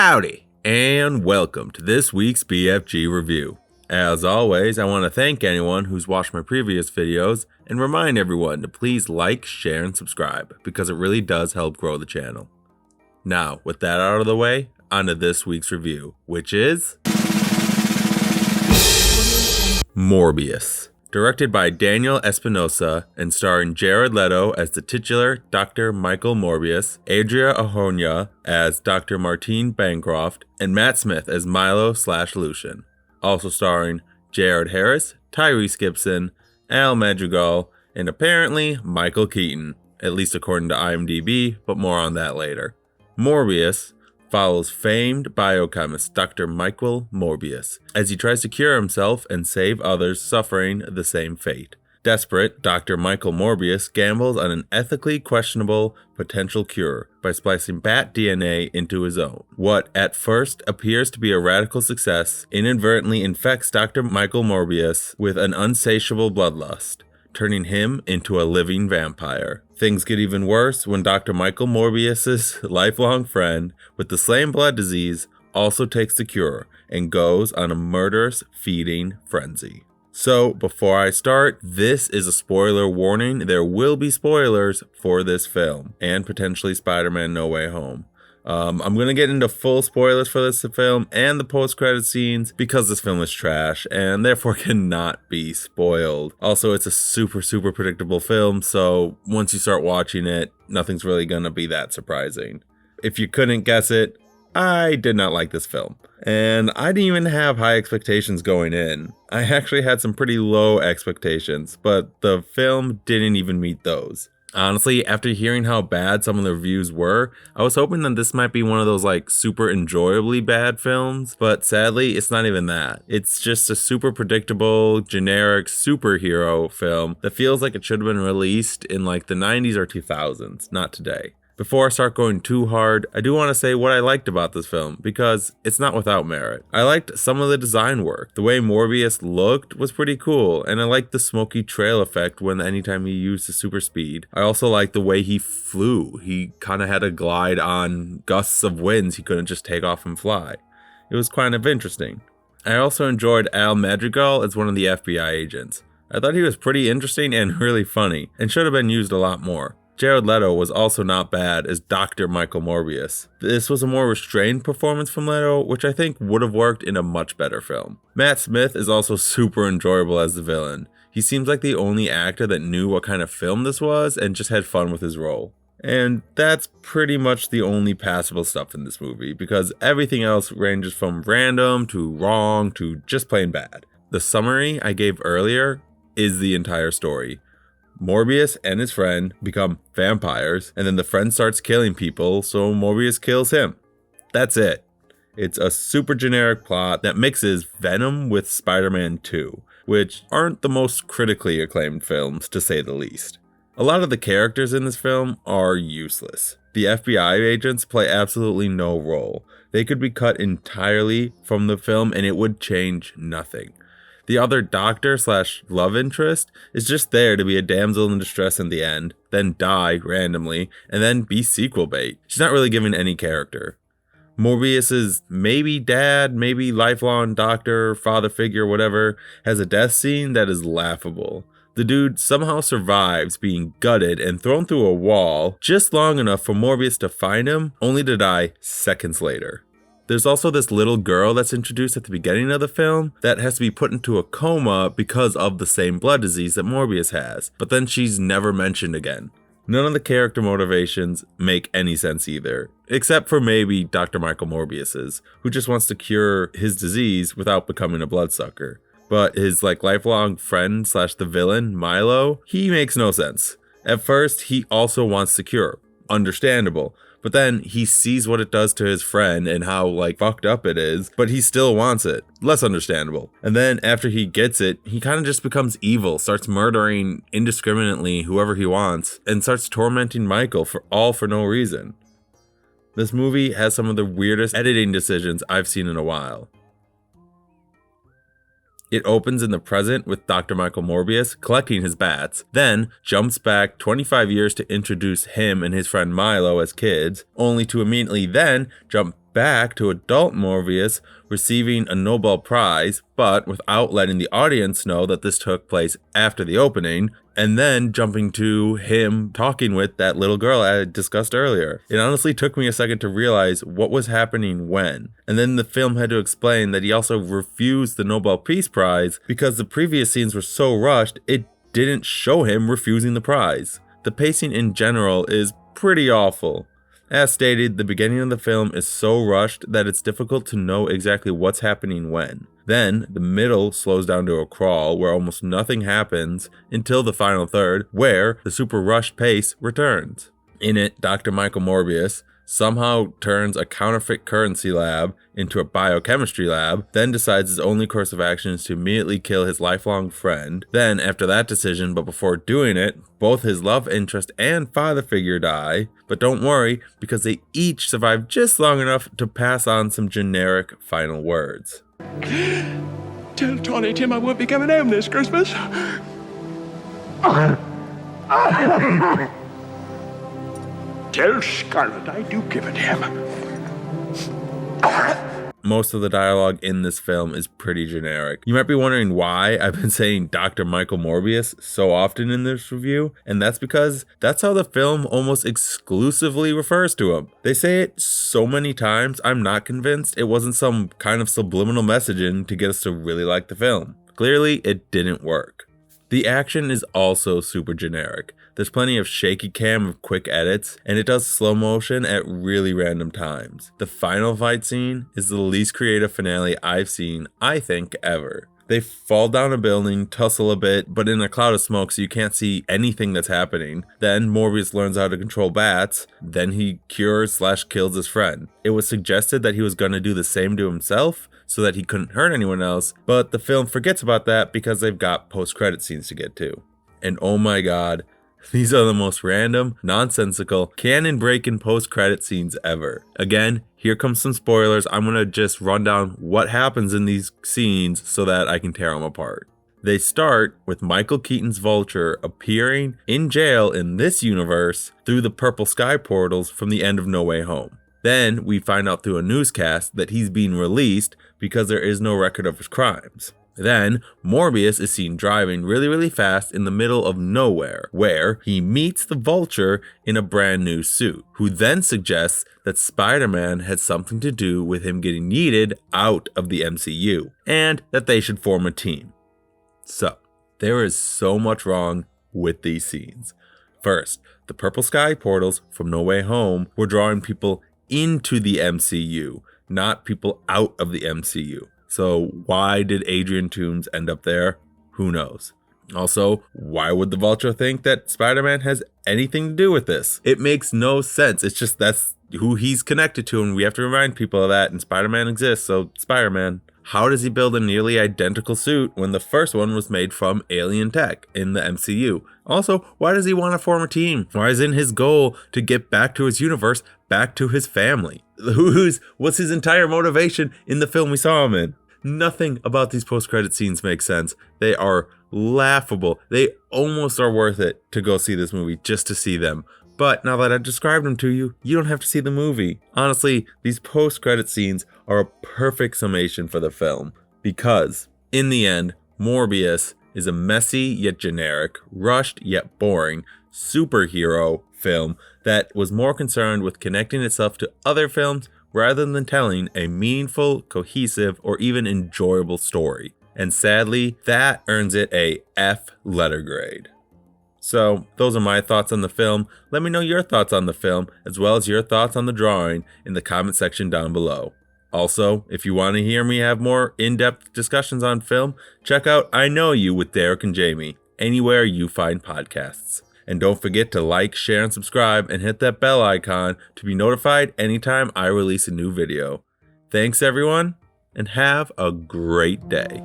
Howdy, and welcome to this week's BFG review. As always, I want to thank anyone who's watched my previous videos and remind everyone to please like, share, and subscribe because it really does help grow the channel. Now, with that out of the way, on to this week's review, which is Morbius. Directed by Daniel Espinosa and starring Jared Leto as the titular Dr. Michael Morbius, Adria Arjona as Dr. Martine Bancroft, and Matt Smith as Milo/Lucian. Also starring Jared Harris, Tyrese Gibson, Al Madrigal, and apparently Michael Keaton, at least according to IMDb, but more on that later. Morbius follows famed biochemist Dr. Michael Morbius as he tries to cure himself and save others suffering the same fate. Desperate, Dr. Michael Morbius gambles on an ethically questionable potential cure by splicing bat DNA into his own. What at first appears to be a radical success inadvertently infects Dr. Michael Morbius with an insatiable bloodlust, turning him into a living vampire. Things get even worse when Dr. Michael Morbius's lifelong friend with the same blood disease also takes the cure and goes on a murderous feeding frenzy. So, before I start, this is a spoiler warning. There will be spoilers for this film and potentially Spider-Man No Way Home. I'm going to get into full spoilers for this film and the post-credit scenes because this film is trash and therefore cannot be spoiled. Also, it's a super predictable film, so once you start watching it, nothing's really going to be that surprising. If you couldn't guess it, I did not like this film. And I didn't even have high expectations going in. I actually had some pretty low expectations, but the film didn't even meet those. Honestly, after hearing how bad some of the reviews were, I was hoping that this might be one of those super enjoyably bad films, but sadly, it's not even that. It's just a super predictable, generic superhero film that feels like it should have been released in the 90s or 2000s, not today. Before I start going too hard, I do want to say what I liked about this film, because it's not without merit. I liked some of the design work. The way Morbius looked was pretty cool, and I liked the smoky trail effect anytime he used his super speed. I also liked the way he flew. He kind of had to glide on gusts of winds he couldn't just take off and fly. It was kind of interesting. I also enjoyed Al Madrigal as one of the FBI agents. I thought he was pretty interesting and really funny, and should have been used a lot more. Jared Leto was also not bad as Dr. Michael Morbius. This was a more restrained performance from Leto, which I think would have worked in a much better film. Matt Smith is also super enjoyable as the villain. He seems like the only actor that knew what kind of film this was and just had fun with his role. And that's pretty much the only passable stuff in this movie, because everything else ranges from random to wrong to just plain bad. The summary I gave earlier is the entire story. Morbius and his friend become vampires, and then the friend starts killing people, so Morbius kills him. That's it. It's a super generic plot that mixes Venom with Spider-Man 2, which aren't the most critically acclaimed films, to say the least. A lot of the characters in this film are useless. The FBI agents play absolutely no role. They could be cut entirely from the film and it would change nothing. The other doctor/love interest is just there to be a damsel in distress in the end, then die randomly, and then be sequel bait. She's not really given any character. Morbius's maybe dad, maybe lifelong doctor, father figure, whatever, has a death scene that is laughable. The dude somehow survives being gutted and thrown through a wall just long enough for Morbius to find him, only to die seconds later. There's also this little girl that's introduced at the beginning of the film that has to be put into a coma because of the same blood disease that Morbius has, but then she's never mentioned again. None of the character motivations make any sense either, except for maybe Dr. Michael Morbius's, who just wants to cure his disease without becoming a bloodsucker. But his lifelong friend/the villain, Milo, he makes no sense. At first, he also wants the cure. Understandable. But then he sees what it does to his friend and how fucked up it is, but he still wants it. Less understandable. And then after he gets it, he kind of just becomes evil, starts murdering indiscriminately whoever he wants, and starts tormenting Michael for no reason. This movie has some of the weirdest editing decisions I've seen in a while. It opens in the present with Dr. Michael Morbius collecting his bats, then jumps back 25 years to introduce him and his friend Milo as kids, only to immediately then jump back to adult Morbius receiving a Nobel Prize, but without letting the audience know that this took place after the opening, and then jumping to him talking with that little girl I had discussed earlier. It honestly took me a second to realize what was happening when. And then the film had to explain that he also refused the Nobel Peace Prize because the previous scenes were so rushed, it didn't show him refusing the prize. The pacing in general is pretty awful. As stated, the beginning of the film is so rushed that it's difficult to know exactly what's happening when. Then, the middle slows down to a crawl where almost nothing happens until the final third, where the super rushed pace returns. In it, Dr. Michael Morbius somehow turns a counterfeit currency lab into a biochemistry lab, then decides his only course of action is to immediately kill his lifelong friend. Then, after that decision, but before doing it, both his love interest and father figure die. But don't worry, because they each survive just long enough to pass on some generic final words. Tell Tawny Tim I won't be coming home this Christmas. Tell Scarlet I do give a damn. Most of the dialogue in this film is pretty generic. You might be wondering why I've been saying Dr. Michael Morbius so often in this review, and that's because that's how the film almost exclusively refers to him. They say it so many times, I'm not convinced it wasn't some kind of subliminal messaging to get us to really like the film. Clearly, it didn't work. The action is also super generic. There's plenty of shaky cam of quick edits, and it does slow motion at really random times. The final fight scene is the least creative finale I've seen, I think, ever. They fall down a building, tussle a bit, but in a cloud of smoke so you can't see anything that's happening. Then Morbius learns how to control bats, then he cures/kills his friend. It was suggested that he was going to do the same to himself, so that he couldn't hurt anyone else, but the film forgets about that because they've got post-credit scenes to get to. And oh my god, these are the most random, nonsensical, canon-breaking post-credit scenes ever. Again, here comes some spoilers. I'm gonna just run down what happens in these scenes so that I can tear them apart. They start with Michael Keaton's Vulture appearing in jail in this universe through the purple sky portals from the end of No Way Home. Then we find out through a newscast that he's being released because there is no record of his crimes. Then Morbius is seen driving really fast in the middle of nowhere, where he meets the Vulture in a brand new suit, who then suggests that Spider-Man had something to do with him getting yeeted out of the MCU, and that they should form a team. So, there is so much wrong with these scenes. First, the purple sky portals from No Way Home were drawing people into the MCU, not people out of the MCU. So why did Adrian Toomes end up there? Who knows? Also, why would the Vulture think that Spider-Man has anything to do with this? It makes no sense. It's just that's who he's connected to, and we have to remind people of that, and Spider-Man exists, so Spider-Man. How does he build a nearly identical suit when the first one was made from alien tech in the MCU? Also, why does he want to form a team? Why isn't his goal to get back to his universe, back to his family? What's his entire motivation in the film we saw him in? Nothing about these post-credit scenes makes sense. They are laughable. They almost are worth it to go see this movie just to see them. But now that I've described them to you, you don't have to see the movie. Honestly, these post-credit scenes are a perfect summation for the film. Because, in the end, Morbius is a messy yet generic, rushed yet boring, superhero film that was more concerned with connecting itself to other films rather than telling a meaningful, cohesive, or even enjoyable story. And sadly, that earns it a F letter grade. So, those are my thoughts on the film. Let me know your thoughts on the film, as well as your thoughts on the drawing in the comment section down below. Also, if you want to hear me have more in-depth discussions on film, check out I Know You with Derek and Jamie, anywhere you find podcasts. And don't forget to like, share, and subscribe, and hit that bell icon to be notified anytime I release a new video. Thanks everyone, and have a great day.